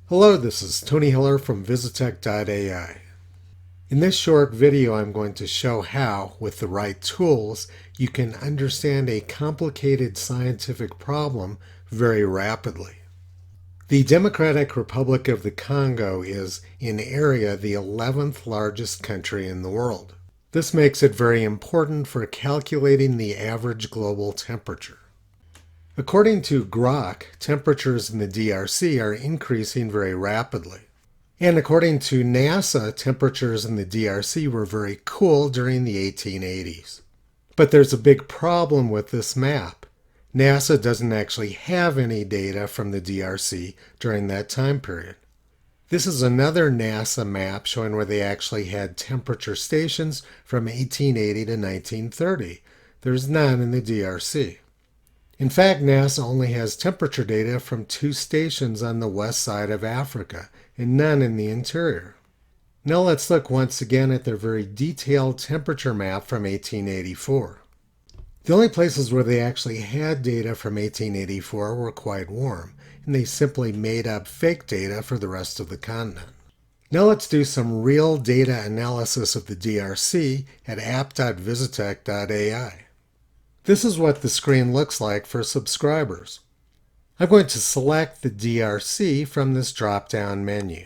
Hello, this is Tony Hiller from Visitech.ai. In this short video, I'm going to show how, with the right tools, you can understand a complicated scientific problem very rapidly. The Democratic Republic of the Congo is, in area, the 11th largest country in the world. This makes it very important for calculating the average global temperature. According to Grok, temperatures in the DRC are increasing very rapidly. And according to NASA, temperatures in the DRC were very cool during the 1880s. But there's a big problem with this map. NASA doesn't actually have any data from the DRC during that time period. This is another NASA map showing where they actually had temperature stations from 1880 to 1930. There's none in the DRC. In fact, NASA only has temperature data from 2 stations on the west side of Africa, and none in the interior. Now let's look once again at their very detailed temperature map from 1884. The only places where they actually had data from 1884 were quite warm, and they simply made up fake data for the rest of the continent. Now let's do some real data analysis of the DRC at app.visitech.ai. This is what the screen looks like for subscribers. I'm going to select the DRC from this drop-down menu.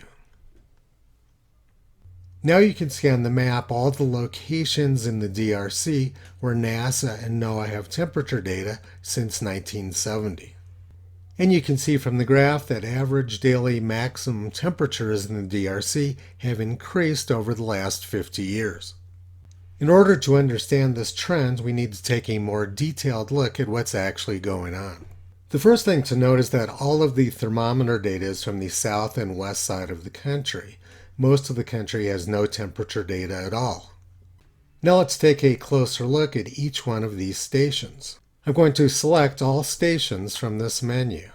Now you can see on the map all the locations in the DRC where NASA and NOAA have temperature data since 1970. And you can see from the graph that average daily maximum temperatures in the DRC have increased over the last 50 years. In order to understand this trend, we need to take a more detailed look at what's actually going on. The first thing to note is that all of the thermometer data is from the south and west side of the country. Most of the country has no temperature data at all. Now let's take a closer look at each one of these stations. I'm going to select all stations from this menu.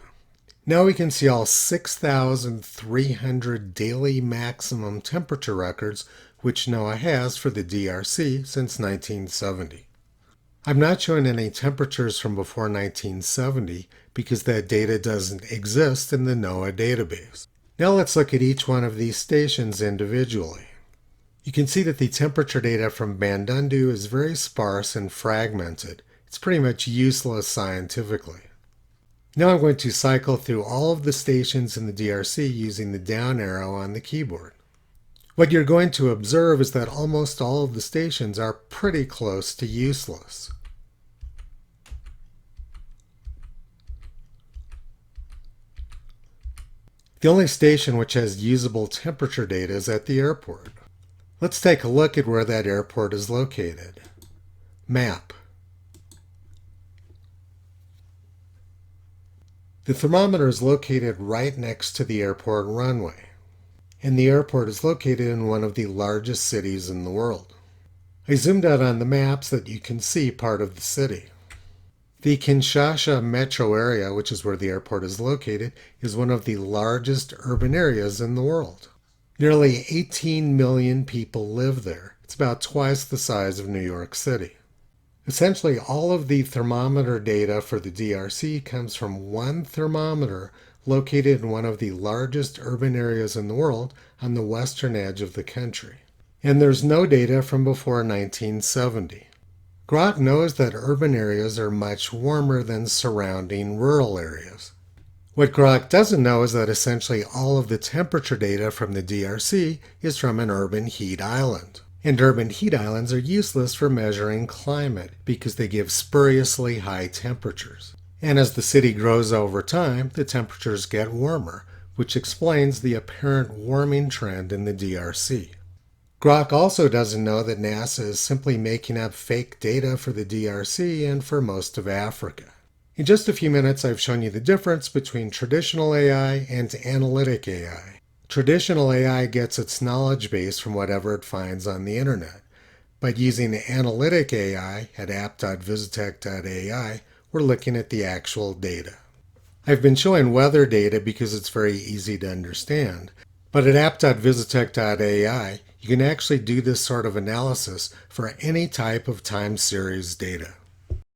Now we can see all 6,300 daily maximum temperature records which NOAA has for the DRC since 1970. I'm not showing any temperatures from before 1970 because that data doesn't exist in the NOAA database. Now let's look at each one of these stations individually. You can see that the temperature data from Bandundu is very sparse and fragmented. It's pretty much useless scientifically. Now I'm going to cycle through all of the stations in the DRC using the down arrow on the keyboard. What you're going to observe is that almost all of the stations are pretty close to useless. The only station which has usable temperature data is at the airport. Let's take a look at where that airport is located. Map. The thermometer is located right next to the airport runway. And the airport is located in one of the largest cities in the world. I zoomed out on the map so that you can see part of the city. The Kinshasa metro area, which is where the airport is located, is one of the largest urban areas in the world. Nearly 18 million people live there. It's about twice the size of New York City. Essentially, all of the thermometer data for the DRC comes from one thermometer located in one of the largest urban areas in the world on the western edge of the country. And there's no data from before 1970. Grok knows that urban areas are much warmer than surrounding rural areas. What Grok doesn't know is that essentially all of the temperature data from the DRC is from an urban heat island. And urban heat islands are useless for measuring climate because they give spuriously high temperatures. And as the city grows over time, the temperatures get warmer, which explains the apparent warming trend in the DRC. Grok also doesn't know that NASA is simply making up fake data for the DRC and for most of Africa. In just a few minutes, I've shown you the difference between traditional AI and analytic AI. Traditional AI gets its knowledge base from whatever it finds on the internet. But using analytic AI at app.visitech.ai, we're looking at the actual data. I've been showing weather data because it's very easy to understand, but at app.visitech.ai, you can actually do this sort of analysis for any type of time series data.